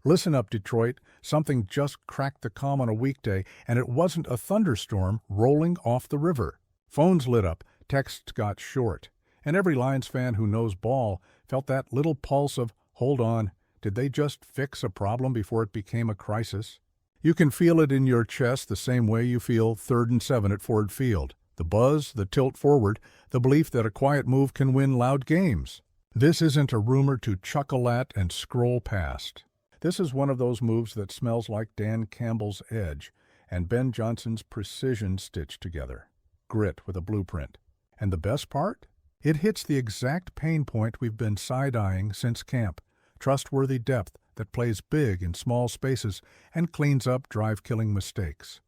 Listen up, Detroit. Something just cracked the calm on a weekday, and it wasn't a thunderstorm rolling off the river. Phones lit up, texts got short, and every Lions fan who knows ball felt that little pulse of, hold on, did they just fix a problem before it became a crisis? You can feel it in your chest the same way you feel 3rd and 7 at Ford Field. The buzz, the tilt forward, the belief that a quiet move can win loud games. This isn't a rumor to chuckle at and scroll past. This is one of those moves that smells like Dan Campbell's edge and Ben Johnson's precision stitched together. Grit with a blueprint. And the best part? It hits the exact pain point we've been side-eyeing since camp. Trustworthy depth that plays big in small spaces and cleans up drive-killing mistakes.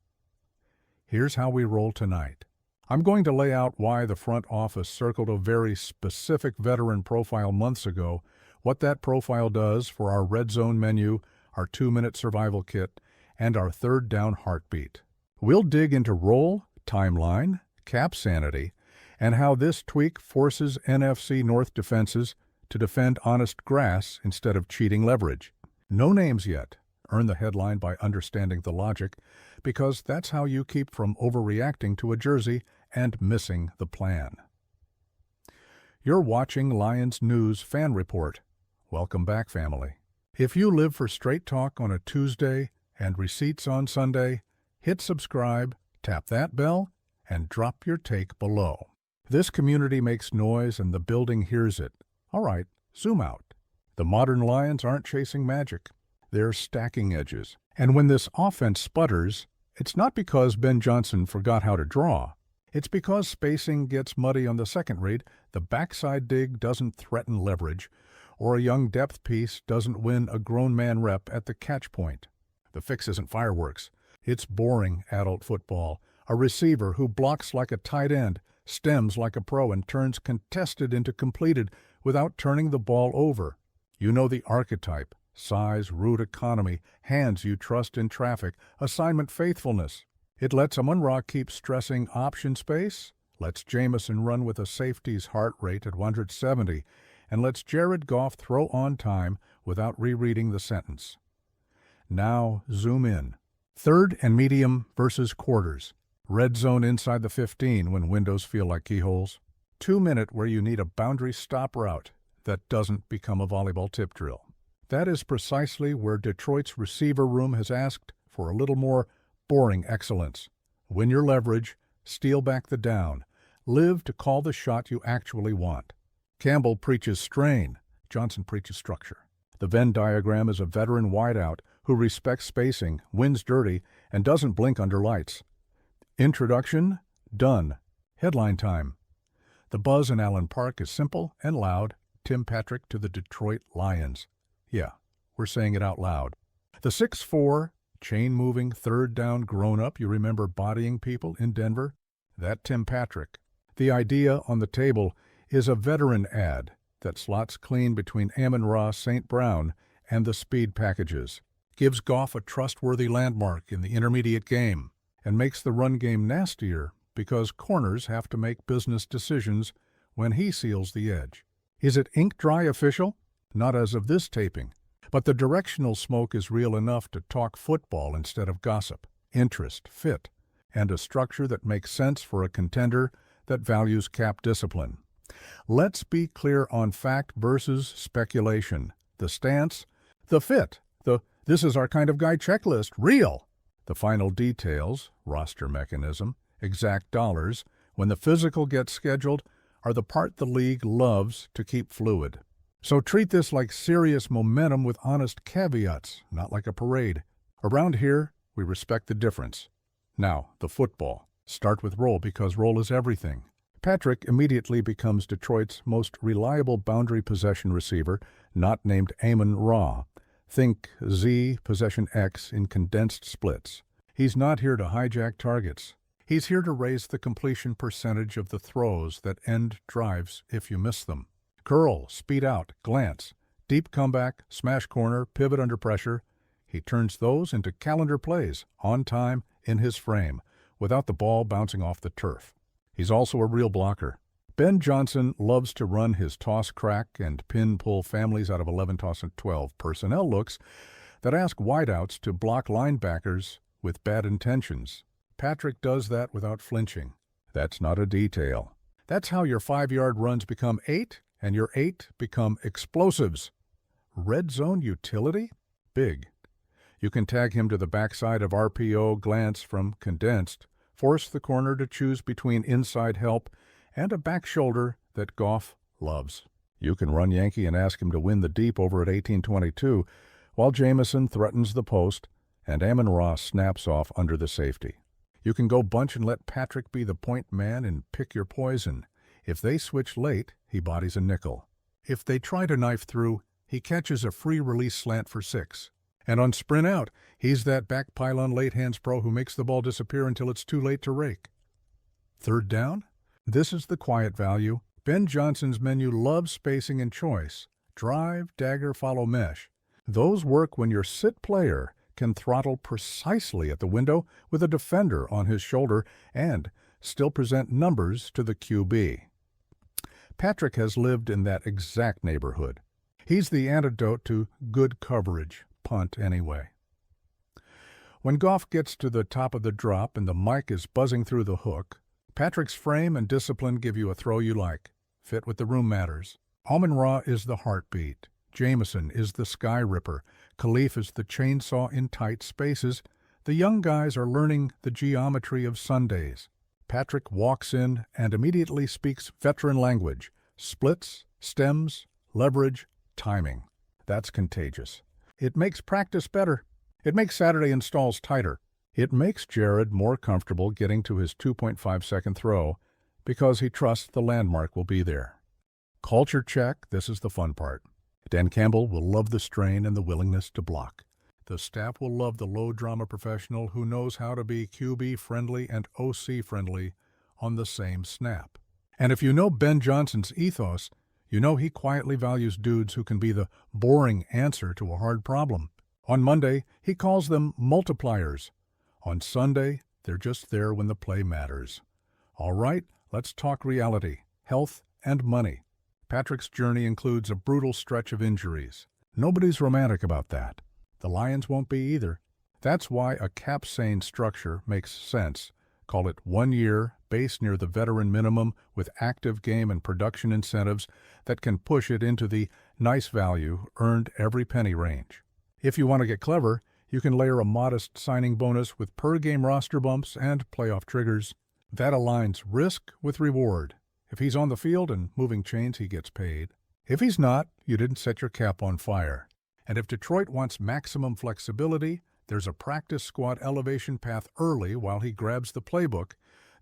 Here's how we roll tonight. I'm going to lay out why the front office circled a very specific veteran profile months ago, what that profile does for our red zone menu, our 2-minute survival kit, and our 3rd down heartbeat. We'll dig into role, timeline, cap sanity, and how this tweak forces NFC North defenses to defend honest grass instead of cheating leverage. No names yet. Earn the headline by understanding the logic, because that's how you keep from overreacting to a jersey and missing the plan. You're watching Lions News Fan Report. Welcome back, family. If you live for straight talk on a Tuesday and receipts on Sunday, hit subscribe, tap that bell, and drop your take below. This community makes noise and the building hears it. All right, zoom out. The modern Lions aren't chasing magic. They're stacking edges. And when this offense sputters, it's not because Ben Johnson forgot how to draw. It's because spacing gets muddy on the second read, the backside dig doesn't threaten leverage, or a young depth piece doesn't win a grown man rep at the catch point. The fix isn't fireworks. It's boring adult football. A receiver who blocks like a tight end, stems like a pro, and turns contested into completed without turning the ball over. You know the archetype: size, route economy, hands you trust in traffic, assignment faithfulness. It lets Amon-Ra keep stressing option space, lets Jamison run with a safety's heart rate at 170, and lets Jared Goff throw on time without rereading the sentence. Now zoom in. 3rd and medium versus quarters. Red zone inside the 15 when windows feel like keyholes. 2-minute where you need a boundary stop route that doesn't become a volleyball tip drill. That is precisely where Detroit's receiver room has asked for a little more boring excellence. Win your leverage, steal back the down, live to call the shot you actually want. Campbell preaches strain, Johnson preaches structure. The Venn diagram is a veteran wideout who respects spacing, wins dirty, and doesn't blink under lights. Introduction, done. Headline time. The buzz in Allen Park is simple and loud. Tim Patrick to the Detroit Lions. Yeah, we're saying it out loud. The 6'4", chain-moving, 3rd down grown-up you remember bodying people in Denver? That Tim Patrick. The idea on the table is a veteran ad that slots clean between Amon-Ra St. Brown and the speed packages, gives Goff a trustworthy landmark in the intermediate game, and makes the run game nastier because corners have to make business decisions when he seals the edge. Is it ink-dry official? Not as of this taping, but the directional smoke is real enough to talk football instead of gossip, interest, fit, and a structure that makes sense for a contender that values cap discipline. Let's be clear on fact versus speculation. The stance, the fit, the this is our kind of guy checklist, real. The final details, roster mechanism, exact dollars, when the physical gets scheduled, are the part the league loves to keep fluid. So treat this like serious momentum with honest caveats, not like a parade. Around here, we respect the difference. Now, the football. Start with roll because roll is everything. Patrick immediately becomes Detroit's most reliable boundary possession receiver, not named Amon-Ra. Think Z, possession X in condensed splits. He's not here to hijack targets. He's here to raise the completion percentage of the throws that end drives if you miss them. Curl, speed out, glance, deep comeback, smash corner, pivot under pressure. He turns those into calendar plays, on time, in his frame, without the ball bouncing off the turf. He's also a real blocker. Ben Johnson loves to run his toss crack and pin pull families out of 11 toss and 12 personnel looks that ask wideouts to block linebackers with bad intentions. Patrick does that without flinching. That's not a detail. That's how your 5-yard runs become 8, and your 8 become explosives. Red zone utility? Big. You can tag him to the backside of RPO glance from condensed, force the corner to choose between inside help and a back shoulder that Goff loves. You can run Yankee and ask him to win the deep over at 18-22, while Jameson threatens the post and Amon-Ra snaps off under the safety. You can go bunch and let Patrick be the point man and pick your poison. If they switch late, he bodies a nickel. If they try to knife through, he catches a free release slant for 6. And on sprint out, he's that back pylon late hands pro who makes the ball disappear until it's too late to rake. Third down? This is the quiet value. Ben Johnson's menu loves spacing and choice. Drive, dagger, follow mesh. Those work when your sit player can throttle precisely at the window with a defender on his shoulder and still present numbers to the QB. Patrick has lived in that exact neighborhood. He's the antidote to good coverage, punt anyway. When Goff gets to the top of the drop and the mic is buzzing through the hook, Patrick's frame and discipline give you a throw you like. Fit with the room matters. Amon-Ra is the heartbeat. Jameson is the sky ripper. Khalif is the chainsaw in tight spaces. The young guys are learning the geometry of Sundays. Patrick walks in and immediately speaks veteran language. Splits, stems, leverage, timing. That's contagious. It makes practice better. It makes Saturday installs tighter. It makes Jared more comfortable getting to his 2.5-second throw because he trusts the landmark will be there. Culture check, this is the fun part. Dan Campbell will love the strain and the willingness to block. The staff will love the low-drama professional who knows how to be QB-friendly and OC-friendly on the same snap. And if you know Ben Johnson's ethos, you know he quietly values dudes who can be the boring answer to a hard problem. On Monday, he calls them multipliers. On Sunday, they're just there when the play matters. All right, let's talk reality, health, and money. Patrick's journey includes a brutal stretch of injuries. Nobody's romantic about that. The Lions won't be either. That's why a cap-sane structure makes sense. Call it 1 year, based near the veteran minimum with active game and production incentives that can push it into the nice value, earned every penny range. If you want to get clever, you can layer a modest signing bonus with per-game roster bumps and playoff triggers. That aligns risk with reward. If he's on the field and moving chains, he gets paid. If he's not, you didn't set your cap on fire. And if Detroit wants maximum flexibility, there's a practice squad elevation path early while he grabs the playbook,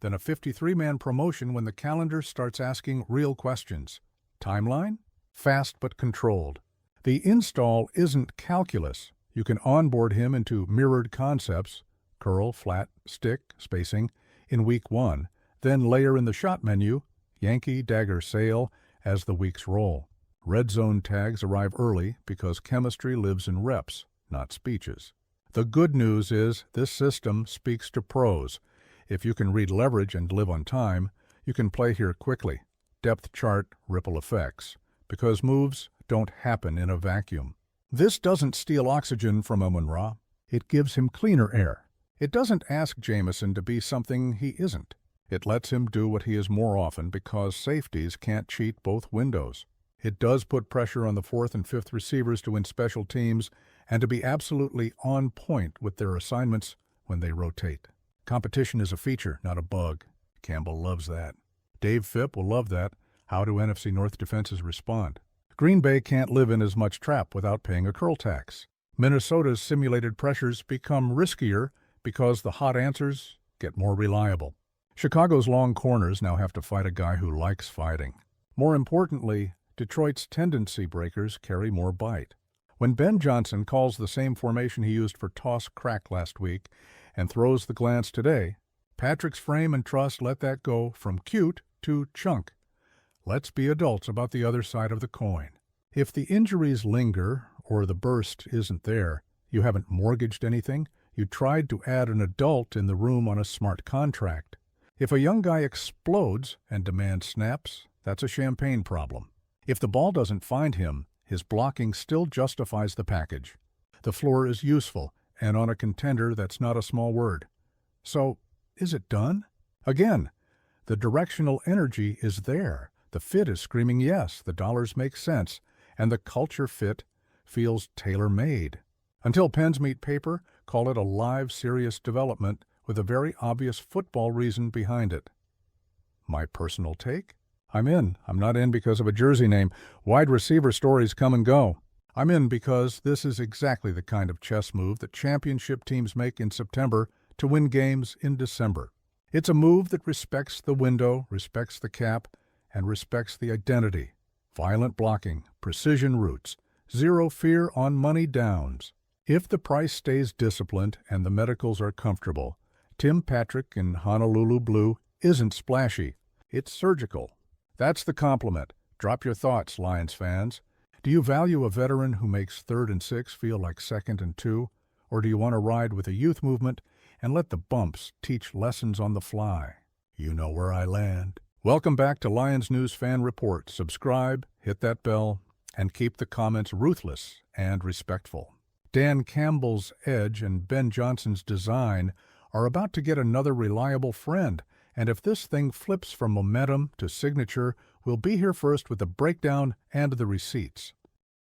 then a 53-man promotion when the calendar starts asking real questions. Timeline? Fast but controlled. The install isn't calculus. You can onboard him into mirrored concepts, curl, flat, stick, spacing, in week 1, then layer in the shot menu, Yankee, dagger, sail, as the weeks roll. Red zone tags arrive early because chemistry lives in reps, not speeches. The good news is this system speaks to pros. If you can read leverage and live on time, you can play here quickly. Depth chart, ripple effects. Because moves don't happen in a vacuum. This doesn't steal oxygen from Amon-Ra. It gives him cleaner air. It doesn't ask Jameson to be something he isn't. It lets him do what he is more often because safeties can't cheat both windows. It does put pressure on the 4th and 5th receivers to win special teams and to be absolutely on point with their assignments when they rotate. Competition is a feature, not a bug. Campbell loves that. Dave Phipp will love that. How do NFC North defenses respond? Green Bay can't live in as much trap without paying a curl tax. Minnesota's simulated pressures become riskier because the hot answers get more reliable. Chicago's long corners now have to fight a guy who likes fighting. More importantly, Detroit's tendency breakers carry more bite. When Ben Johnson calls the same formation he used for toss-crack last week and throws the glance today, Patrick's frame and trust let that go from cute to chunk. Let's be adults about the other side of the coin. If the injuries linger or the burst isn't there, you haven't mortgaged anything, you tried to add an adult in the room on a smart contract. If a young guy explodes and demands snaps, that's a champagne problem. If the ball doesn't find him, his blocking still justifies the package. The floor is useful, and on a contender that's not a small word. So, is it done? Again, the directional energy is there. The fit is screaming yes, the dollars make sense, and the culture fit feels tailor-made. Until pens meet paper, call it a live, serious development with a very obvious football reason behind it. My personal take? I'm in. I'm not in because of a jersey name. Wide receiver stories come and go. I'm in because this is exactly the kind of chess move that championship teams make in September to win games in December. It's a move that respects the window, respects the cap, and respects the identity. Violent blocking, precision routes, zero fear on money downs. If the price stays disciplined and the medicals are comfortable, Tim Patrick in Honolulu Blue isn't splashy. It's surgical. That's the compliment. Drop your thoughts, Lions fans. Do you value a veteran who makes 3rd and 6 feel like 2nd and 2? Or do you want to ride with a youth movement and let the bumps teach lessons on the fly? You know where I land. Welcome back to Lions News Fan Report. Subscribe, hit that bell, and keep the comments ruthless and respectful. Dan Campbell's Edge and Ben Johnson's Design are about to get another reliable friend, and if this thing flips from momentum to signature, we'll be here first with the breakdown and the receipts.